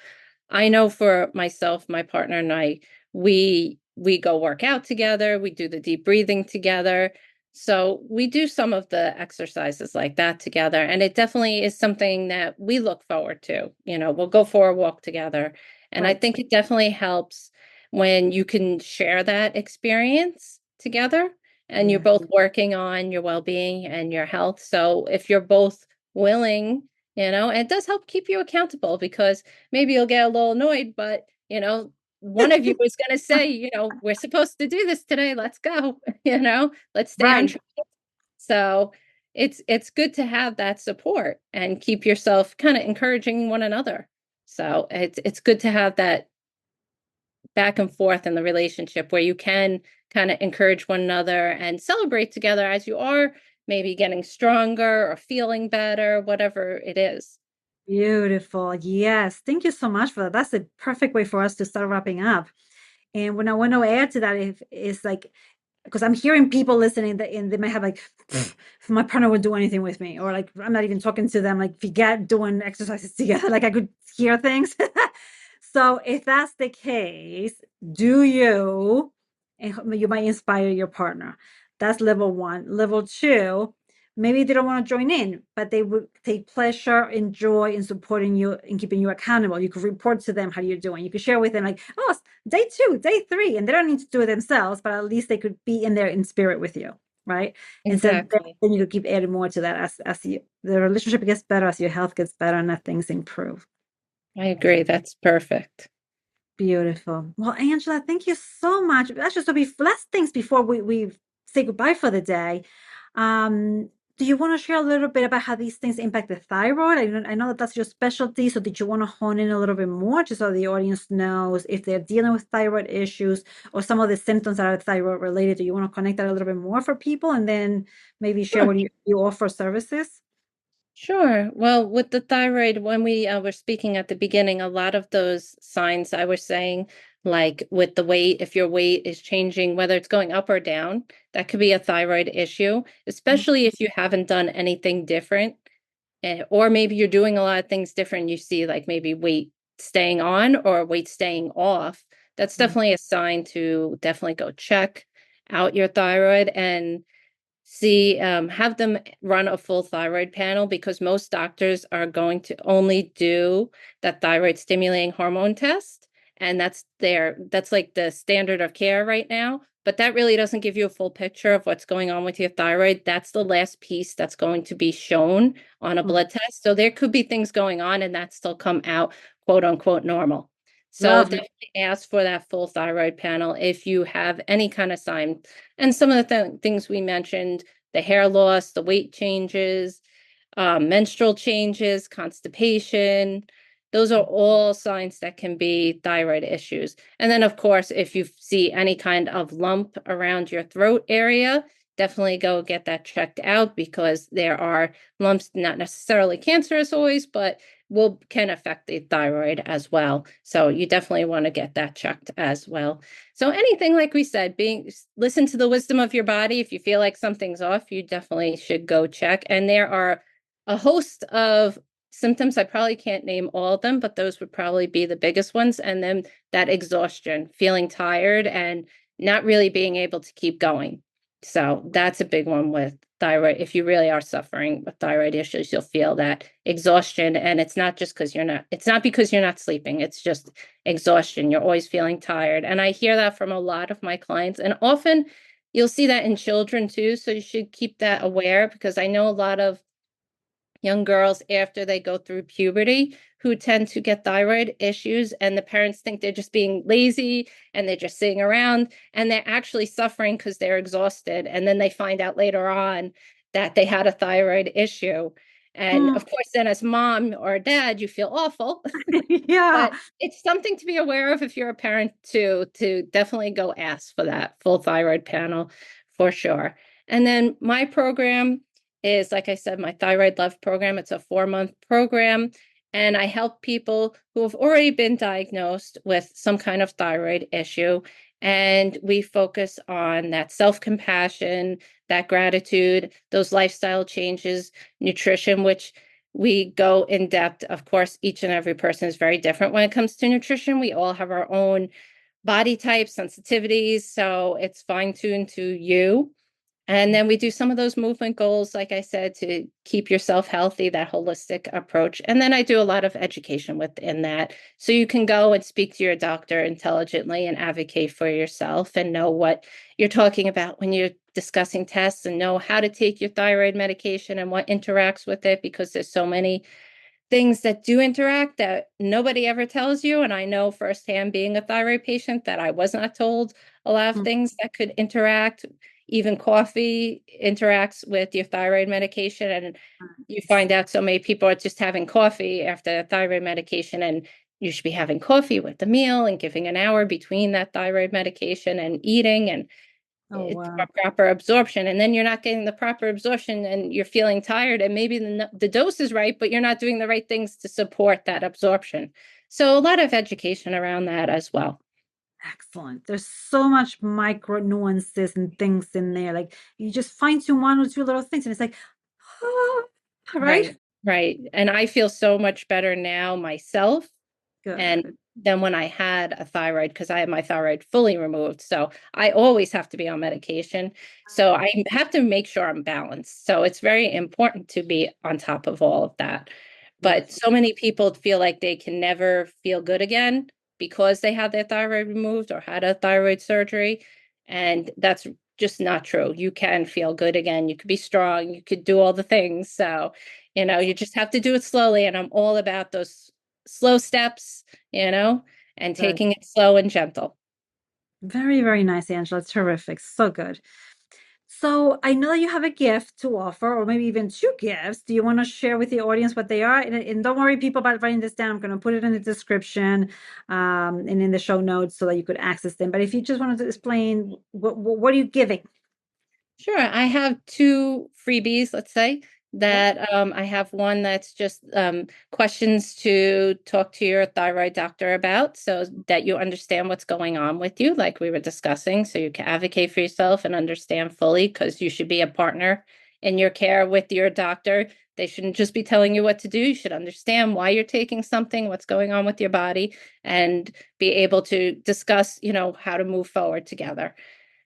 I know for myself, my partner and I, we go work out together, we do the deep breathing together. So we do some of the exercises like that together. And it definitely is something that we look forward to. We'll go for a walk together. And I Right. think it definitely helps when you can share that experience together and you're Yeah. both working on your well-being and your health. So if you're both willing, it does help keep you accountable because maybe you'll get a little annoyed, but one of you is going to say, we're supposed to do this today. Let's go, let's stay on Right. track. So it's good to have that support and keep yourself kind of encouraging one another. So it's good to have that back and forth in the relationship where you can kind of encourage one another and celebrate together as you are maybe getting stronger or feeling better, whatever it is. Beautiful. Yes. Thank you so much for that. That's the perfect way for us to start wrapping up. And when I want to add to that, if it's like because I'm hearing people listening that and they might have like if my partner would do anything with me, or like I'm not even talking to them, like forget doing exercises together. Like I could hear things. So if that's the case, do you and you might inspire your partner. That's level one. Level two, maybe they don't want to join in, but they would take pleasure and joy in supporting you and keeping you accountable. You could report to them how you're doing. You could share with them like, oh, day two, day three, and they don't need to do it themselves, but at least they could be in there in spirit with you, right? And so Exactly. then you could keep adding more to that the relationship gets better, as your health gets better, and that things improve. I agree. That's perfect. Beautiful. Well, Angela, thank you so much. Actually, so last things before we say goodbye for the day. Um, do you want to share a little bit about how these things impact the thyroid? I know that that's your specialty, so did you want to hone in a little bit more just so the audience knows if they're dealing with thyroid issues or some of the symptoms that are thyroid related? Do you want to connect that a little bit more for people and then maybe share Sure. what you offer services? Sure. Well, with the thyroid, when we were speaking at the beginning, a lot of those signs I was saying, like with the weight, if your weight is changing, whether it's going up or down, that could be a thyroid issue, especially if you haven't done anything different. Or maybe you're doing a lot of things different. You see, like maybe weight staying on or weight staying off. That's Mhm. definitely a sign to definitely go check out your thyroid and see, have them run a full thyroid panel because most doctors are going to only do that thyroid stimulating hormone test. And that's like the standard of care right now. but that really doesn't give you a full picture of what's going on with your thyroid. That's the last piece that's going to be shown on a Mm. blood test. So there could be things going on and that still come out quote unquote normal. So Lovely. definitely ask for that full thyroid panel if you have any kind of sign. And some of the things we mentioned, the hair loss, the weight changes, menstrual changes, constipation, those are all signs that can be thyroid issues. And then, of course, if you see any kind of lump around your throat area, definitely go get that checked out because there are lumps, not necessarily cancerous always, but can affect the thyroid as well. So you definitely want to get that checked as well. So anything, like we said, listen to the wisdom of your body. If you feel like something's off, you definitely should go check. And there are a host of symptoms. I probably can't name all of them, but those would probably be the biggest ones. And then that exhaustion, feeling tired and not really being able to keep going. So that's a big one with thyroid. If you really are suffering with thyroid issues, you'll feel that exhaustion. And it's not just it's not because you're not sleeping. It's just exhaustion. You're always feeling tired. And I hear that from a lot of my clients. And often you'll see that in children too. So you should keep that aware because I know a lot of young girls after they go through puberty who tend to get thyroid issues, and the parents think they're just being lazy and they're just sitting around, and they're actually suffering because they're exhausted. And then they find out later on that they had a thyroid issue. And Mm. of course, then as mom or dad, you feel awful. Yeah. But it's something to be aware of if you're a parent to definitely go ask for that full thyroid panel for sure. And then my program is, like I said, my Thyroid Love program. It's a 4-month program, and I help people who have already been diagnosed with some kind of thyroid issue. And we focus on that self-compassion, that gratitude, those lifestyle changes, nutrition, which we go in depth. Of course, each and every person is very different when it comes to nutrition. We all have our own body types, sensitivities, so it's fine-tuned to you. And then we do some of those movement goals, like I said, to keep yourself healthy, that holistic approach. And then I do a lot of education within that. So you can go and speak to your doctor intelligently and advocate for yourself and know what you're talking about when you're discussing tests and know how to take your thyroid medication and what interacts with it, because there's so many things that do interact that nobody ever tells you. And I know firsthand, being a thyroid patient, that I was not told a lot of Mm. things that could interact. Even coffee interacts with your thyroid medication. And you find out so many people are just having coffee after thyroid medication, and you should be having coffee with the meal and giving an hour between that thyroid medication and eating. And Oh, it's wow. proper absorption, and then you're not getting the proper absorption and you're feeling tired, and maybe the dose is right, but you're not doing the right things to support that absorption. So a lot of education around that as well. Excellent. There's so much micro nuances and things in there. Like you just fine tune one or two little things, and it's like, ah, right? Right, right. And I feel so much better now myself, and Good. than when I had a thyroid, because I had my thyroid fully removed. So I always have to be on medication. So I have to make sure I'm balanced. So it's very important to be on top of all of that. But Yes. so many people feel like they can never feel good again because they had their thyroid removed or had a thyroid surgery. And that's just not true. You can feel good again. You could be strong. You could do all the things. So, you just have to do it slowly. And I'm all about those slow steps, and Good. taking it slow and gentle. Very, very nice, Angela. Terrific. So good. So I know that you have a gift to offer, or maybe even two gifts. Do you want to share with the audience what they are? And don't worry, people, about writing this down. I'm going to put it in the description and in the show notes so that you could access them. But if you just wanted to explain what are you giving? Sure. I have two freebies, let's say, Yep. that I have one that's just questions to talk to your thyroid doctor about so that you understand what's going on with you, like we were discussing, so you can advocate for yourself and understand fully, because you should be a partner in your care with your doctor. They shouldn't just be telling you what to do. You should understand why you're taking something, what's going on with your body, and be able to discuss, how to move forward together.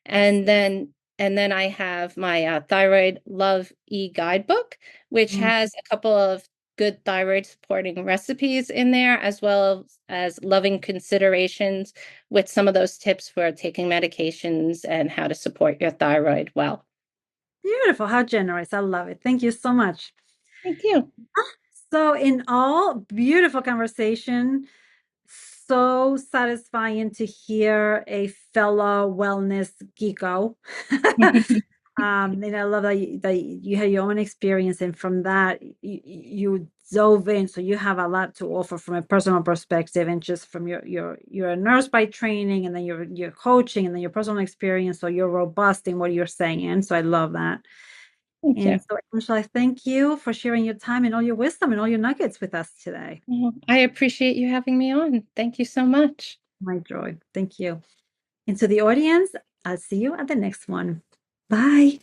Yes. And then I have my Thyroid Love e-guidebook, which Mm. has a couple of good thyroid supporting recipes in there, as well as loving considerations with some of those tips for taking medications and how to support your thyroid well. Beautiful. How generous. I love it. Thank you so much. Thank you. So, in all, beautiful conversation. So satisfying to hear a fellow wellness geeko. And I love that you had your own experience, and from that you dove in. So you have a lot to offer from a personal perspective, and just from you're a nurse by training, and then you're coaching, and then your personal experience. So you're robust in what you're saying. So I love that. Thank you. And so, Angela, thank you for sharing your time and all your wisdom and all your nuggets with us today. Well, I appreciate you having me on. Thank you so much. My joy. Thank you. And to the audience, I'll see you at the next one. Bye.